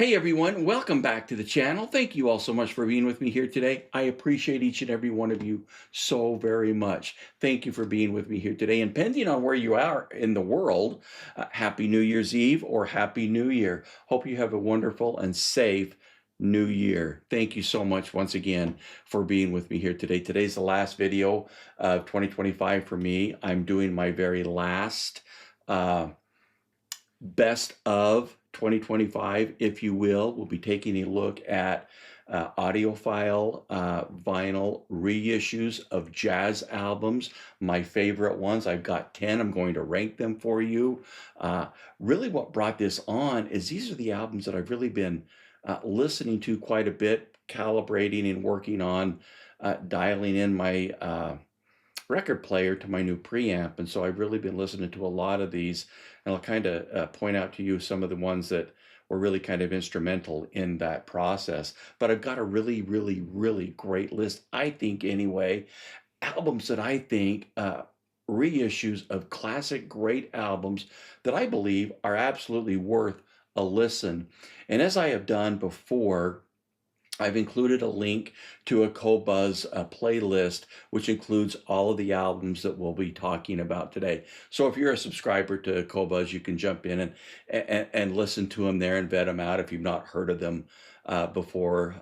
Hey everyone, welcome back to the channel. Thank you all so much for being with me here today. I appreciate each and every one of you so very much. Thank you for being with me here today. And depending on where you are in the world, Happy New Year's Eve or Happy New Year. Hope you have a wonderful and safe New Year. Thank you so much once again for being with me here today. Today's the last video of 2025 for me. I'm doing my very last best of 2025, if you will. We'll be taking a look at audiophile vinyl reissues of jazz albums, my favorite ones. I've got 10. I'm going to rank them for you. Really what brought this on is these are the albums that I've really been listening to quite a bit, calibrating and working on dialing in my record player to my new preamp. And so I've really been listening to a lot of these, and I'll kind of point out to you some of the ones that were really kind of instrumental in that process. But I've got a really, really, really great list, I think anyway, albums that I think reissues of classic great albums that I believe are absolutely worth a listen. And as I have done before, I've included a link to a Qobuz playlist, which includes all of the albums that we'll be talking about today. So if you're a subscriber to Qobuz, you can jump in and listen to them there and vet them out if you've not heard of them before.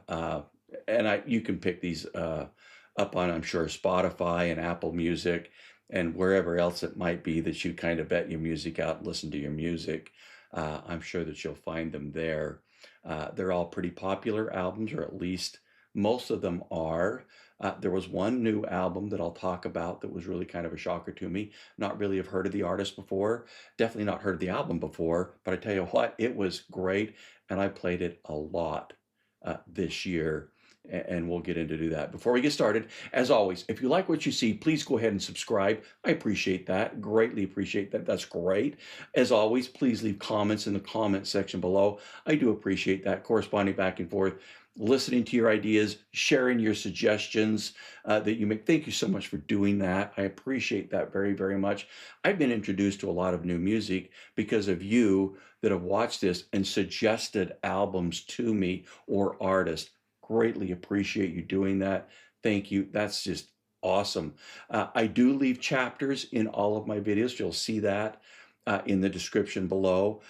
You can pick these up on, I'm sure, Spotify and Apple Music and wherever else it might be that you kind of vet your music out and listen to your music. I'm sure that you'll find them there. They're all pretty popular albums, or at least most of them are. There was one new album that I'll talk about that was really kind of a shocker to me. Not really have heard of the artist before, definitely not heard of the album before, but I tell you what, it was great, and I played it a lot this year. And we'll get into do that. Before we get started, as always, if you like what you see, please go ahead and subscribe. I appreciate that, greatly appreciate that. That's great. As always, please leave comments in the comment section below. I do appreciate that, corresponding back and forth, listening to your ideas, sharing your suggestions that you make. Thank you so much for doing that. I appreciate that very, very much. I've been introduced to a lot of new music because of you that have watched this and suggested albums to me or artists. Greatly appreciate you doing that. Thank you. That's just awesome. I do leave chapters in all of my videos. You'll see that in the description below.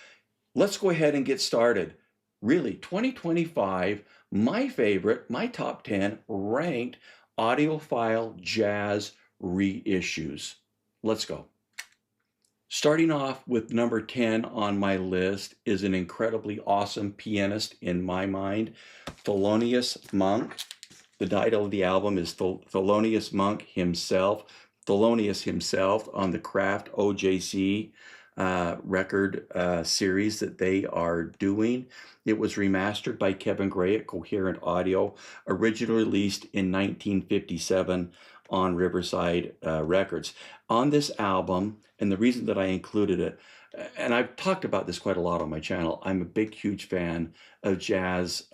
Let's go ahead and get started. Really, 2025, my favorite, my top 10 ranked audiophile jazz reissues. Let's go. Starting off with number 10 on my list is an incredibly awesome pianist in my mind, Thelonious Monk. The title of the album is Thelonious Monk himself. Thelonious himself on the Craft OJC record series that they are doing. It was remastered by Kevin Gray at Coherent Audio, originally released in 1957 on Riverside Records. On this album, and the reason that I included it, and I've talked about this quite a lot on my channel, I'm a big, huge fan of jazz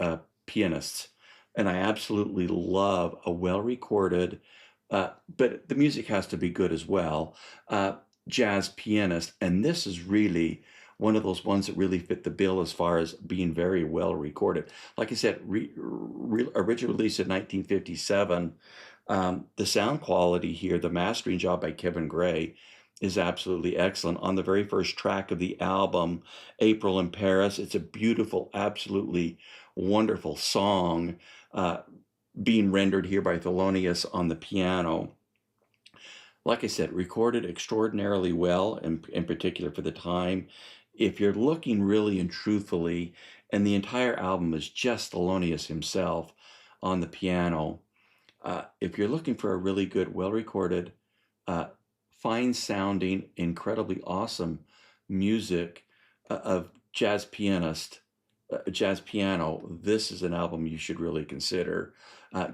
pianists, and I absolutely love a well-recorded, but the music has to be good as well, jazz pianist, and this is really one of those ones that really fit the bill as far as being very well recorded. Like I said, originally released in 1957. The sound quality here, the mastering job by Kevin Gray, is absolutely excellent. On the very first track of the album, April in Paris, it's a beautiful, absolutely wonderful song being rendered here by Thelonious on the piano. Like I said, recorded extraordinarily well, in particular for the time. If you're looking really and truthfully, and the entire album is just Thelonious himself on the piano, if you're looking for a really good, well-recorded, fine-sounding, incredibly awesome music of jazz piano, this is an album you should really consider.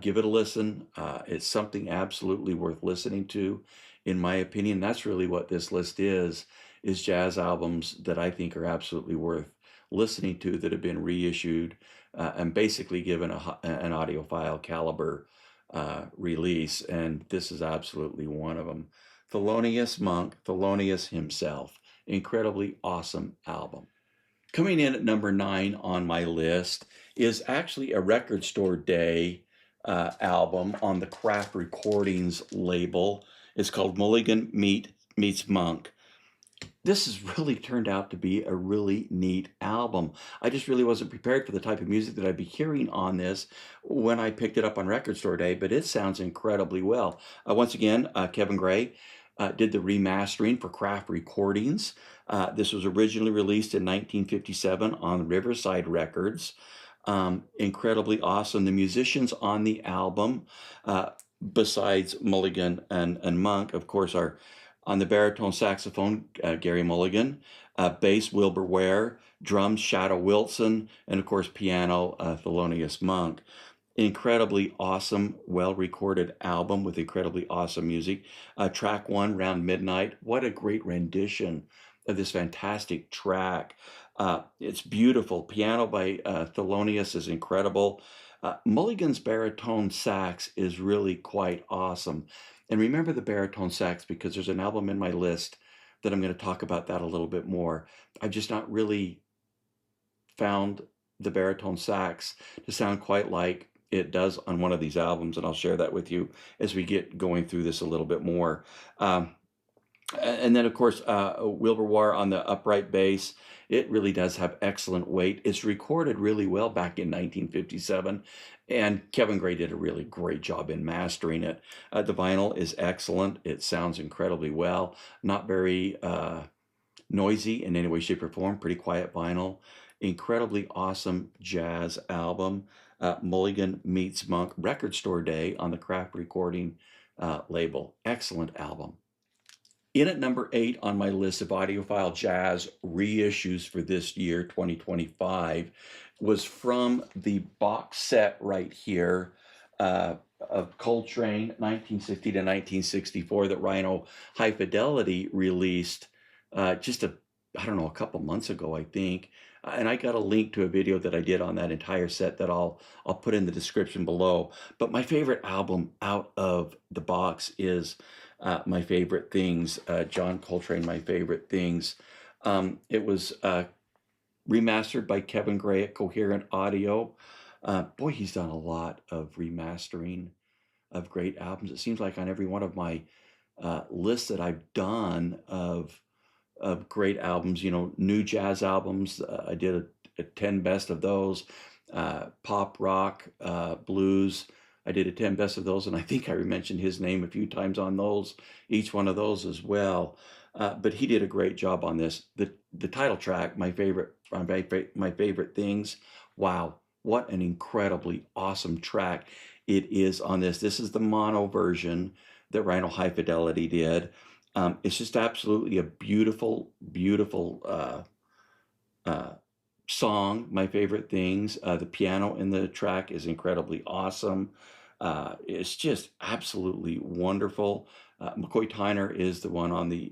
Give it a listen. It's something absolutely worth listening to, in my opinion. That's really what this list is jazz albums that I think are absolutely worth listening to that have been reissued and basically given an audiophile caliber release, and this is absolutely one of them. Thelonious Monk, Thelonious himself. Incredibly awesome album. Coming in at number 9 on my list is actually a Record Store Day album on the Craft Recordings label. It's called Mulligan Meets Monk. This has really turned out to be a really neat album. I just really wasn't prepared for the type of music that I'd be hearing on this when I picked it up on Record Store Day, but it sounds incredibly well. Once again, Kevin Gray did the remastering for Craft Recordings. This was originally released in 1957 on Riverside Records. Incredibly awesome. The musicians on the album, besides Mulligan and Monk, of course, are on the baritone saxophone, Gerry Mulligan, bass, Wilbur Ware, drums, Shadow Wilson, and of course, piano, Thelonious Monk. Incredibly awesome, well-recorded album with incredibly awesome music. Track 1, Round Midnight. What a great rendition of this fantastic track. It's beautiful. Piano by Thelonious is incredible. Mulligan's baritone sax is really quite awesome. And remember the baritone sax because there's an album in my list that I'm going to talk about that a little bit more. I've just not really found the baritone sax to sound quite like it does on one of these albums, and I'll share that with you as we get going through this a little bit more. And then, of course, Wilbur Ware on the upright bass. It really does have excellent weight. It's recorded really well back in 1957, and Kevin Gray did a really great job in mastering it. The vinyl is excellent. It sounds incredibly well. Not very noisy in any way, shape, or form. Pretty quiet vinyl. Incredibly awesome jazz album. Mulligan Meets Monk, Record Store Day on the Craft Recording label. Excellent album. In at number 8 on my list of audiophile jazz reissues for this year, 2025, was from the box set right here of Coltrane, 1960 to 1964, that Rhino High Fidelity released just I don't know, a couple months ago, I think. And I got a link to a video that I did on that entire set that I'll put in the description below. But my favorite album out of the box is My Favorite Things, John Coltrane, My Favorite Things. It was remastered by Kevin Gray at Coherent Audio. Boy, he's done a lot of remastering of great albums. It seems like on every one of my lists that I've done of great albums, new jazz albums. I did a 10 best of those, pop, rock, blues. I did a 10 best of those, and I think I mentioned his name a few times on those, each one of those as well. But he did a great job on this. The title track, my favorite things. Wow, what an incredibly awesome track it is on this. This is the mono version that Rhino High Fidelity did. It's just absolutely a beautiful, beautiful song. My Favorite Things. The piano in the track is incredibly awesome. It's just absolutely wonderful. McCoy Tyner is the one on the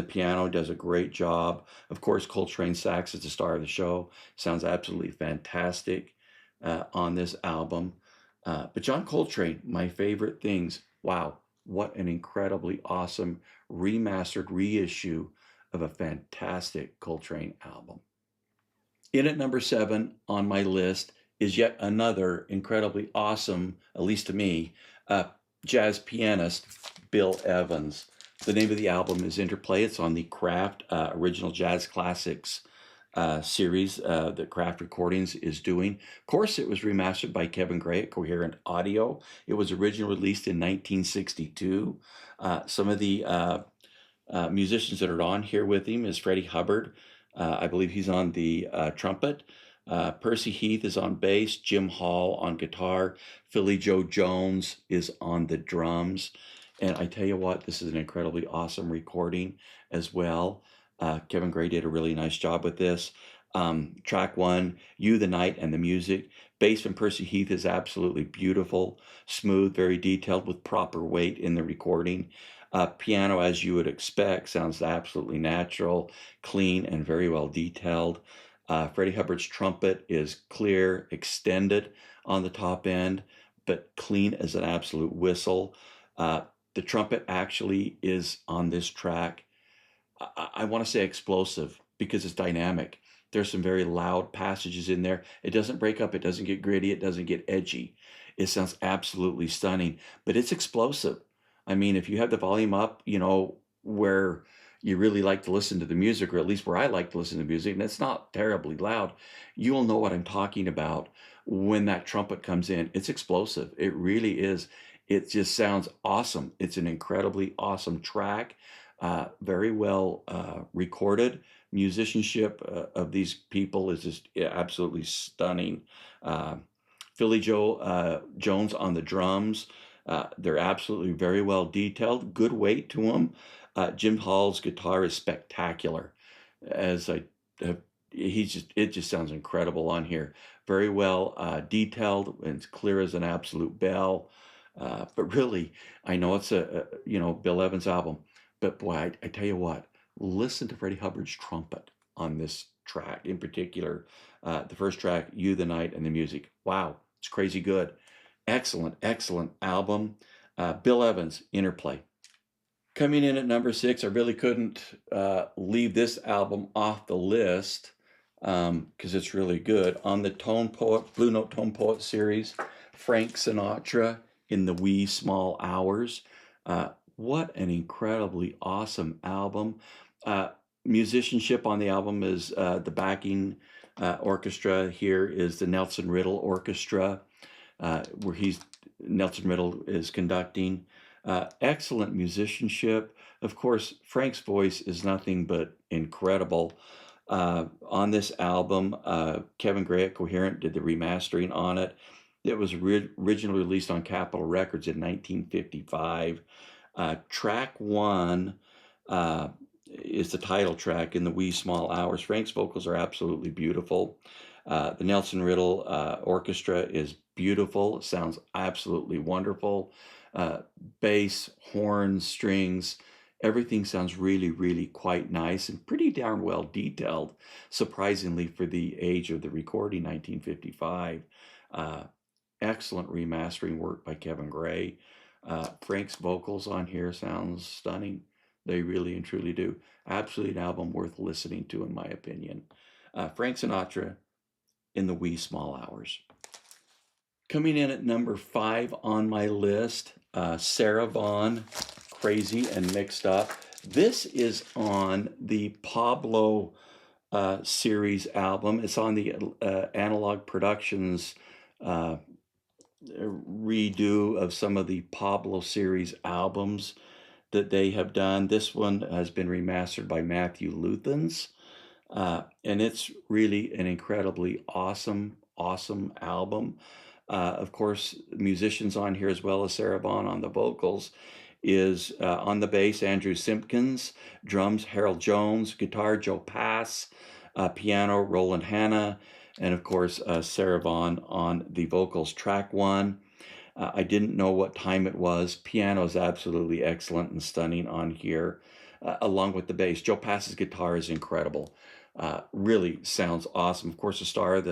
piano. Does a great job. Of course, Coltrane sax is the star of the show. Sounds absolutely fantastic on this album. But John Coltrane, My Favorite Things. Wow. What an incredibly awesome remastered reissue of a fantastic Coltrane album. In at number 7 on my list is yet another incredibly awesome, at least to me, jazz pianist, Bill Evans. The name of the album is Interplay. It's on the Craft Original Jazz Classics series that Craft Recordings is doing. Of course, it was remastered by Kevin Gray at Coherent Audio. It was originally released in 1962. Some of the musicians that are on here with him is Freddie Hubbard. I believe he's on the trumpet. Percy Heath is on bass. Jim Hall on guitar. Philly Joe Jones is on the drums. And I tell you what, this is an incredibly awesome recording as well. Kevin Gray did a really nice job with this. Track 1, You, the Night, and the Music. Bass from Percy Heath is absolutely beautiful, smooth, very detailed with proper weight in the recording. Piano, as you would expect, sounds absolutely natural, clean, and very well detailed. Freddie Hubbard's trumpet is clear, extended on the top end, but clean as an absolute whistle. The trumpet actually is on this track, I want to say explosive. because it's dynamic. There's some very loud passages in there. It doesn't break up. It doesn't get gritty. It doesn't get edgy. It sounds absolutely stunning, but it's explosive. I mean, if you have the volume up, where you really like to listen to the music, or at least where I like to listen to music, and it's not terribly loud, you will know what I'm talking about when that trumpet comes in. It's explosive. It really is. It just sounds awesome. It's an incredibly awesome track, very well recorded. Musicianship of these people is just absolutely stunning. Uh, Philly Joe Jones on the drums. They're absolutely very well detailed, good weight to them. Jim Hall's guitar is spectacular. As I have, it just sounds incredible on here. Very well detailed and it's clear as an absolute bell. But really, I know it's a Bill Evans album, but boy, I tell you what, listen to Freddie Hubbard's trumpet on this track in particular. The first track, You the Night, and the music. Wow, it's crazy good. Excellent, excellent album. Bill Evans, Interplay. Coming in at number 6, I really couldn't leave this album off the list because it's really good. On the Blue Note Tone Poet series, Frank Sinatra in the Wee Small Hours. What an incredibly awesome album. Musicianship on the album is the backing orchestra here is the Nelson Riddle Orchestra, where Nelson Riddle is conducting. Excellent musicianship. Of course, Frank's voice is nothing but incredible. On this album, Kevin Gray at Coherent did the remastering on it. It was originally released on Capitol Records in 1955. Track 1 is the title track, In the Wee Small Hours. Frank's vocals are absolutely beautiful. The Nelson Riddle Orchestra is beautiful. It sounds absolutely wonderful. Bass, horns, strings, everything sounds really, really quite nice and pretty darn well detailed, surprisingly for the age of the recording, 1955. Excellent remastering work by Kevin Gray. Frank's vocals on here sounds stunning. They really and truly do. Absolutely an album worth listening to, in my opinion. Frank Sinatra in the Wee Small Hours. Coming in at number 5 on my list, Sarah Vaughan, Crazy and Mixed Up. This is on the Pablo series album. It's on the Analogue Productions redo of some of the Pablo series albums that they have done. This one has been remastered by Matthew Luthans, and it's really an incredibly awesome album. Of course, musicians on here as well as Sarah Vaughan on the vocals is on the bass, Andrew Simpkins, drums, Harold Jones, guitar, Joe Pass, piano, Roland Hanna, and of course, Sarah Vaughan on the vocals. Track 1, I didn't know what time it was. Piano is absolutely excellent and stunning on here, along with the bass. Joe Pass's guitar is incredible. Really sounds awesome. Of course, the star of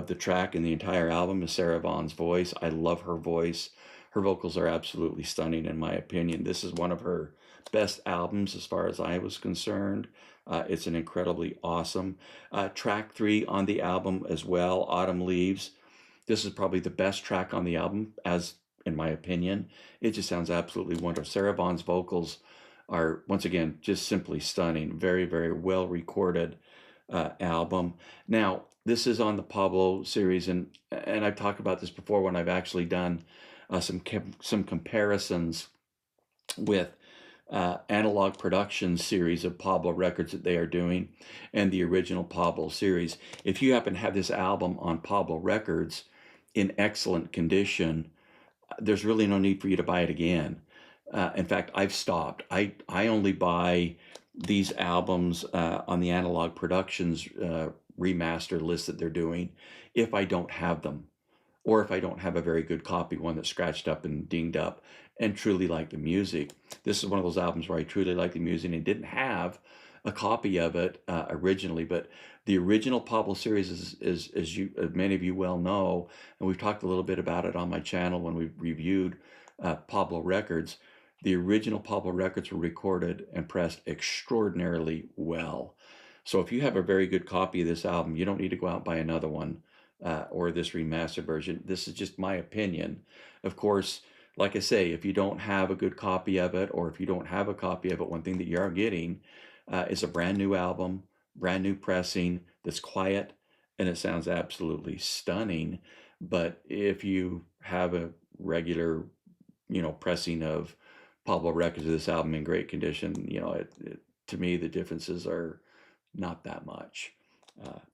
the track and the entire album is Sarah Vaughan's voice. I love her voice. Her vocals are absolutely stunning, in my opinion. This is one of her best albums as far as I was concerned. It's an incredibly awesome. Track 3 on the album as well, Autumn Leaves. This is probably the best track on the album, as in my opinion. It just sounds absolutely wonderful. Sarah Vaughan's vocals are, once again, just simply stunning. Very, very well recorded album. Now, this is on the Pablo series, and I've talked about this before when I've actually done some comparisons with Analogue Productions series of Pablo records that they are doing and the original Pablo series. If you happen to have this album on Pablo Records in excellent condition, there's really no need for you to buy it again. In fact, I've stopped. I only buy these albums on the Analogue Productions remaster list that they're doing if I don't have them, or if I don't have a very good copy, one that's scratched up and dinged up, and truly like the music. This is one of those albums where I truly like the music and didn't have a copy of it originally, but the original Pablo series is as many of you well know, and we've talked a little bit about it on my channel when we reviewed Pablo records. the original Pablo records were recorded and pressed extraordinarily well. So if you have a very good copy of this album, you don't need to go out and buy another one or this remastered version. This is just my opinion. Of course, like I say, if you don't have a good copy of it, or if you don't have a copy of it, one thing that you are getting is a brand new album, brand new pressing that's quiet, and it sounds absolutely stunning. But if you have a regular, pressing of Pablo records of this album in great condition, to me, the differences are not that much.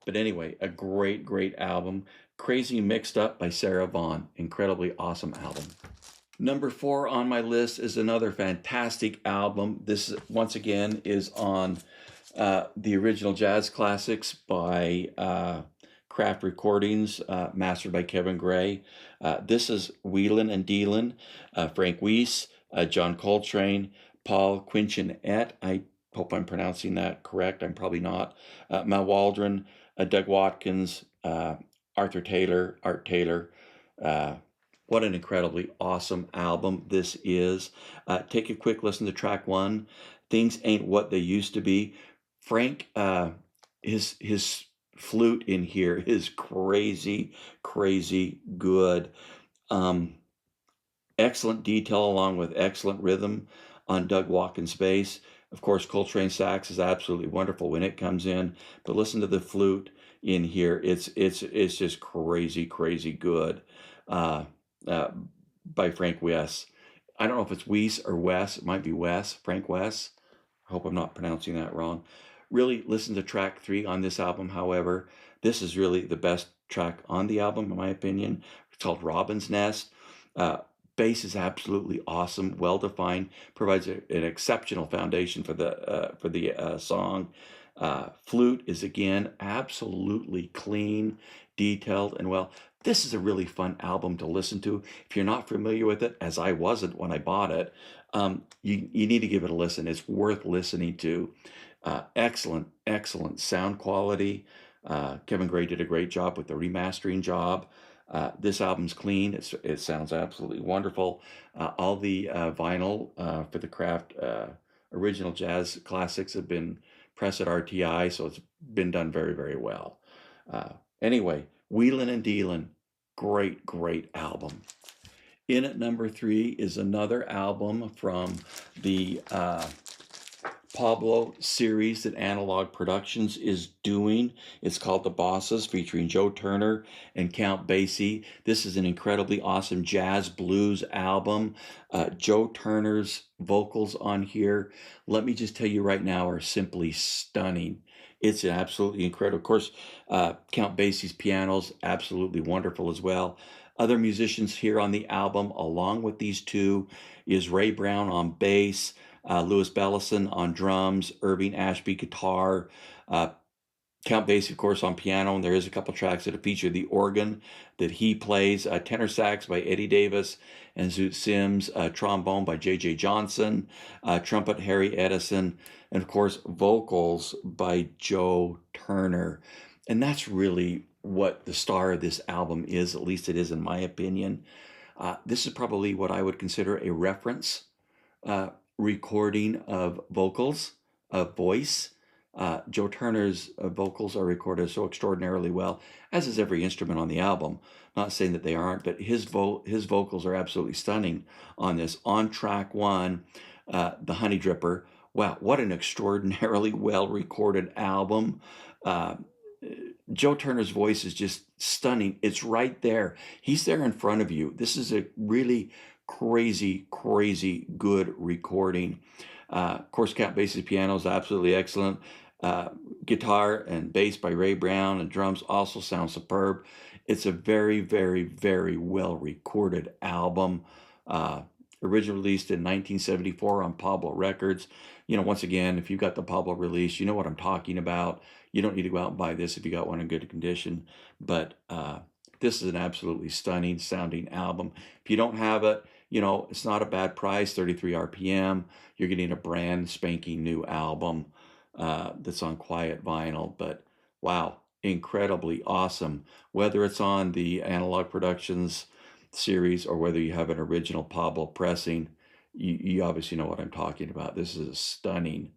But anyway, a great, great album. Crazy Mixed Up by Sarah Vaughan. Incredibly awesome album. Number 4 on my list is another fantastic album. This, once again, is on the original jazz classics by Craft Recordings, mastered by Kevin Gray. This is Wheelin and Dealin, Frank Wess, John Coltrane, Paul Quinichette. I hope I'm pronouncing that correct. I'm probably not. Mal Waldron, Doug Watkins, Art Taylor. What an incredibly awesome album this is. Take a quick listen to track 1. Things Ain't What They Used to Be. Frank, his flute in here is crazy, crazy good. Excellent detail along with excellent rhythm on Doug Watkins' bass. Of course, Coltrane sax is absolutely wonderful when it comes in, but listen to the flute in here. It's just crazy, crazy good. By Frank Wess. I don't know if it's Wess or Wess. It might be Wess, Frank Wess. I hope I'm not pronouncing that wrong. Really listen to track 3 on this album, however. This is really the best track on the album, in my opinion. It's called Robin's Nest. Bass is absolutely awesome, well-defined, provides an exceptional foundation for the song. Flute is, again, absolutely clean, detailed, and well. This is a really fun album to listen to. If you're not familiar with it, as I wasn't when I bought it, you need to give it a listen. It's worth listening to. Excellent, excellent sound quality. Kevin Gray did a great job with the remastering job. This album's clean. It sounds absolutely wonderful. All the vinyl for the Craft original jazz classics have been pressed at RTI, so it's been done very, very well. Anyway, Wheelin' and Dealin', great, great album. In at number 3 is another album from the Pablo series that Analogue Productions is doing. It's called The Bosses, featuring Joe Turner and Count Basie. This is an incredibly awesome jazz blues album. Joe Turner's vocals on here, let me just tell you right now, are simply stunning. It's absolutely incredible. Of course, Count Basie's piano's absolutely wonderful as well. Other musicians here on the album, along with these two, is Ray Brown on bass, Louis Bellison on drums, Irving Ashby guitar, Count Basie, of course, on piano, and there is a couple tracks that feature the organ that he plays, tenor sax by Eddie Davis and Zoot Sims, trombone by J.J. Johnson, trumpet Harry Edison, and of course, vocals by Joe Turner. And that's really what the star of this album is, at least it is in my opinion. This is probably what I would consider a reference recording of vocals, of voice. Joe Turner's vocals are recorded so extraordinarily well, as is every instrument on the album. Not saying that they aren't, but his vocals are absolutely stunning on this. On track 1, The Honey Dripper. Wow, what an extraordinarily well-recorded album. Joe Turner's voice is just stunning. It's right there. He's there in front of you. This is a really crazy, crazy good recording. Of course, Count Basie's piano is absolutely excellent. Guitar and bass by Ray Brown and drums also sound superb. It's a very, very, very well recorded album. Originally released in 1974 on Pablo Records. Once again, if you got the Pablo release, you know what I'm talking about. You don't need to go out and buy this if you got one in good condition. But this is an absolutely stunning sounding album. If you don't have it, it's not a bad price, 33 RPM. You're getting a brand spanking new album that's on quiet vinyl. But wow, incredibly awesome. Whether it's on the Analogue Productions series or whether you have an original Pablo pressing, You obviously know what I'm talking about. This is a stunning,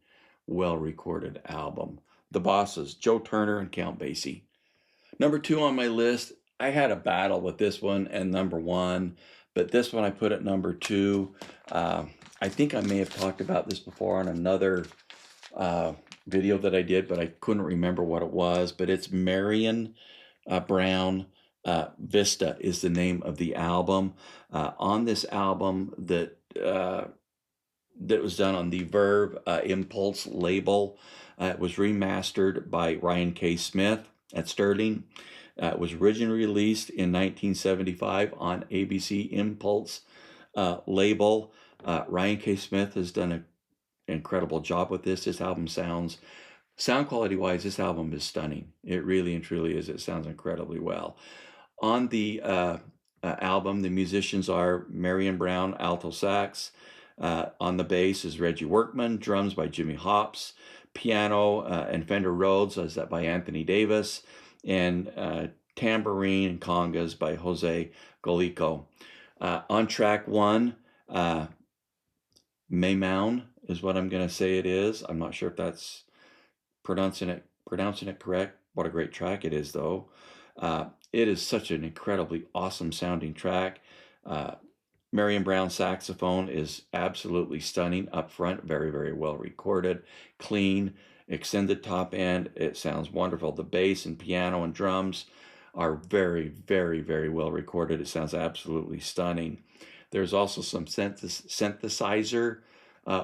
well-recorded album. The Bosses, Joe Turner and Count Basie. Number 2 on my list, I had a battle with this one and number 1, but this one I put at number 2. I think I may have talked about this before on another video that I did, but I couldn't remember what it was. But it's Marion Brown. Vista is the name of the album. On this album that was done on the Verve Impulse label, it was remastered by Ryan K. Smith at Sterling. It was originally released in 1975 on ABC Impulse label. Ryan K. Smith has done an incredible job with this. This album sound quality wise, this album is stunning. It really and truly is. It sounds incredibly well. On the album, the musicians are Marion Brown, alto sax. On the bass is Reggie Workman, drums by Jimmy Hops, piano and Fender Rhodes is that by Anthony Davis, and tambourine and congas by Jose Golico. On track 1, Maymoun is what I'm going to say it is. I'm not sure if that's pronouncing it correct. What a great track it is, though. It is such an incredibly awesome sounding track. Marion Brown saxophone is absolutely stunning up front, very, very well recorded, clean, extended top end. It sounds wonderful. The bass and piano and drums are very, very, very well recorded. It sounds absolutely stunning. There's also some synthesizer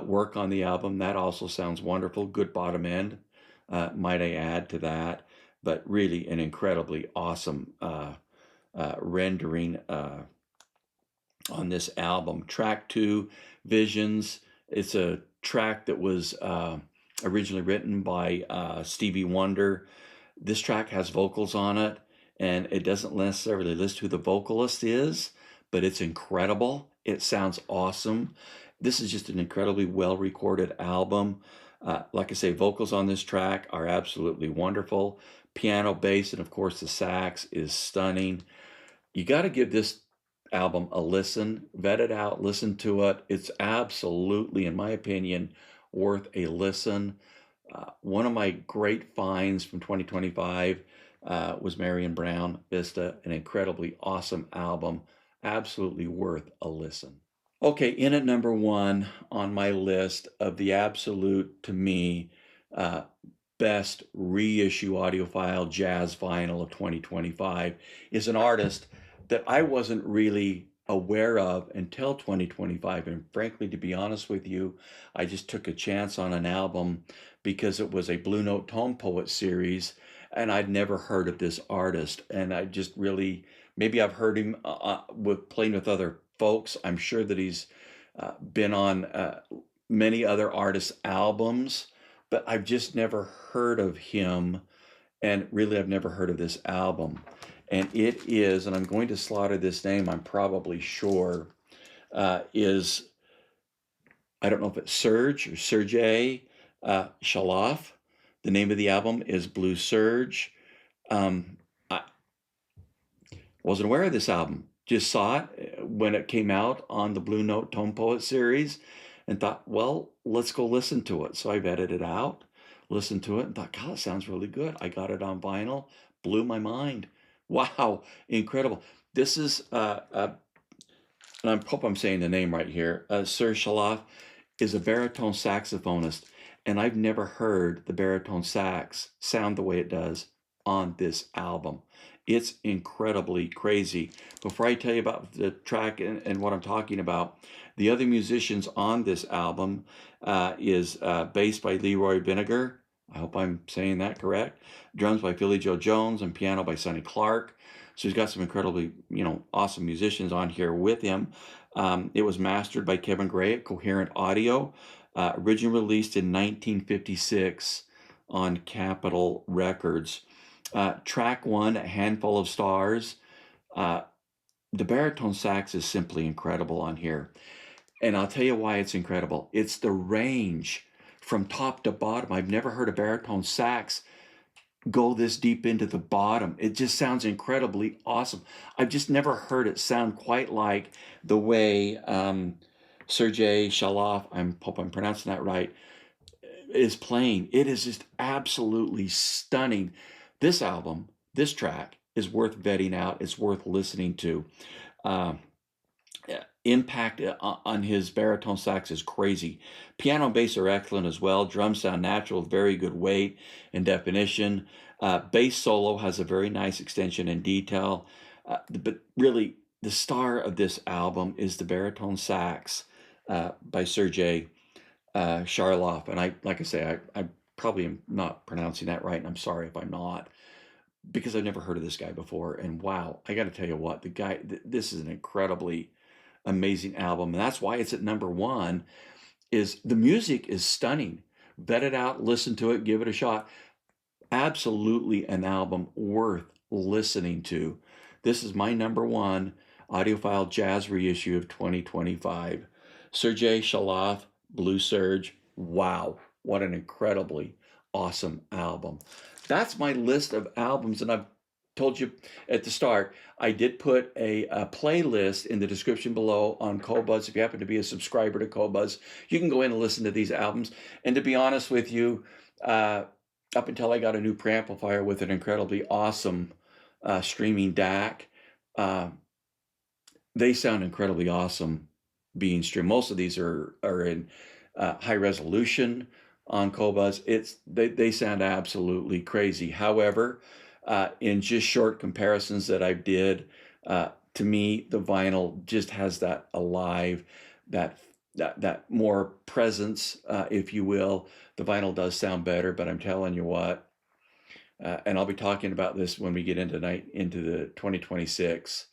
work on the album. That also sounds wonderful. Good bottom end, might I add to that. But really an incredibly awesome rendering on this album. Track 2, Visions. It's a track that was originally written by Stevie Wonder. This track has vocals on it, and it doesn't necessarily list who the vocalist is, but it's incredible. It sounds awesome. This is just an incredibly well-recorded album. Like I say, vocals on this track are absolutely wonderful. Piano, bass, and of course the sax is stunning. You got to give this album a listen, vet it out, listen to it. It's absolutely, in my opinion, worth a listen. One of my great finds from 2025 was Marion Brown, Vista, an incredibly awesome album, absolutely worth a listen. Okay, in at number 1 on my list of the absolute, to me, best reissue audiophile jazz vinyl of 2025 is an artist that I wasn't really aware of until 2025. And frankly, to be honest with you, I just took a chance on an album because it was a Blue Note Tone Poet series, and I'd never heard of this artist. And I just really, maybe I've heard him with playing with other folks. I'm sure that he's been on many other artists' albums, but I've just never heard of him. And really, I've never heard of this album. And it is, and I'm going to slaughter this name, I'm probably sure, is, I don't know if it's Serge or Serge Chaloff. The name of the album is Blue Serge. I wasn't aware of this album. Just saw it when it came out on the Blue Note Tone Poet series and thought, well, let's go listen to it. So I vetted it out, listened to it, and thought, God, it sounds really good. I got it on vinyl, blew my mind. Wow, incredible. This is, and I hope I'm saying the name right here, Serge Chaloff is a baritone saxophonist, and I've never heard the baritone sax sound the way it does on this album. It's incredibly crazy. Before I tell you about the track and what I'm talking about, the other musicians on this album is bass by Leroy Vinegar. I hope I'm saying that correct. Drums by Philly Joe Jones and piano by Sonny Clark. So he's got some incredibly, awesome musicians on here with him. It was mastered by Kevin Gray at Coherent Audio. Originally released in 1956 on Capitol Records. Track 1, A Handful of Stars. The baritone sax is simply incredible on here. And I'll tell you why it's incredible. It's the range from top to bottom. I've never heard a baritone sax go this deep into the bottom. It just sounds incredibly awesome. I've just never heard it sound quite like the way Serge Chaloff, I hope I'm pronouncing that right, is playing. It is just absolutely stunning. This album, this track is worth vetting out. It's worth listening to. Uh, Impact on his baritone sax is crazy. Piano and bass are excellent as well. Drums sound natural, very good weight and definition. Bass solo has a very nice extension and detail. But really, the star of this album is the baritone sax by Serge Chaloff. And like I say, I probably am not pronouncing that right, and I'm sorry if I'm not, because I've never heard of this guy before. And wow, I got to tell you what, the guy, this is an incredibly amazing album, and that's why it's at number one. Is the music is stunning. Vet it out, listen to it, give it a shot. Absolutely an album worth listening to. This is my number one audiophile jazz reissue of 2025. Serge Chaloff, Blue Serge. Wow, what an incredibly awesome album. That's my list of albums, and I've told you at the start, I did put a playlist in the description below on Qobuz. If you happen to be a subscriber to Qobuz, you can go in and listen to these albums. And to be honest with you, up until I got a new preamplifier with an incredibly awesome streaming DAC, they sound incredibly awesome being streamed. Most of these are in high resolution on Qobuz. They sound absolutely crazy. However, in just short comparisons that I did, to me, the vinyl just has that alive, that more presence, if you will. The vinyl does sound better, but I'm telling you what, and I'll be talking about this when we get into the 2026,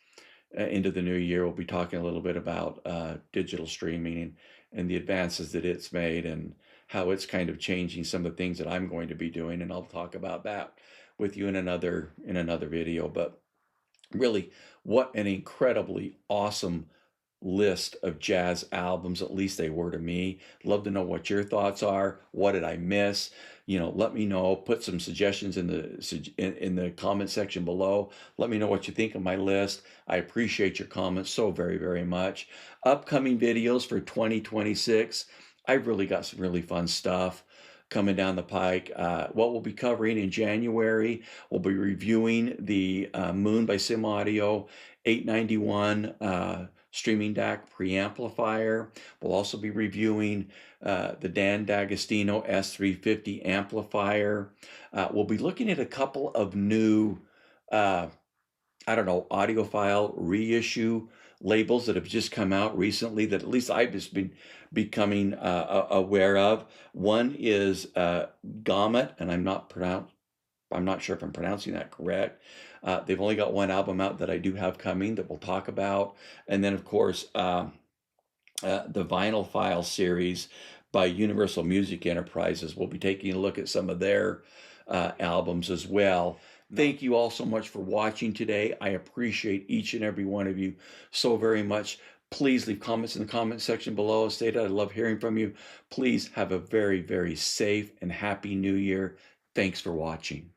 into the new year. We'll be talking a little bit about digital streaming and the advances that it's made and how it's kind of changing some of the things that I'm going to be doing, and I'll talk about that with you in another video. But really, what an incredibly awesome list of jazz albums, at least they were to me. Love to know what your thoughts are. What did I miss? Let me know. Put some suggestions in the comment section below. Let me know what you think of my list. I appreciate your comments so very, very much. Upcoming videos for 2026. I've really got some really fun stuff coming down the pike. What we'll be covering in January, we'll be reviewing the Moon by Sim Audio 891 streaming DAC preamplifier. We'll also be reviewing the Dan D'Agostino S350 amplifier. We'll be looking at a couple of new, audiophile reissue labels that have just come out recently that at least I've just been becoming aware of. One is Gomet, and I'm not sure if I'm pronouncing that correct. They've only got one album out that I do have coming that we'll talk about. And then, of course, the Vinyl File series by Universal Music Enterprises. We'll be taking a look at some of their albums as well. Thank you all so much for watching today. I appreciate each and every one of you so very much. Please leave comments in the comment section below. State I love hearing from you. Please have a very, very safe and happy new year. Thanks for watching.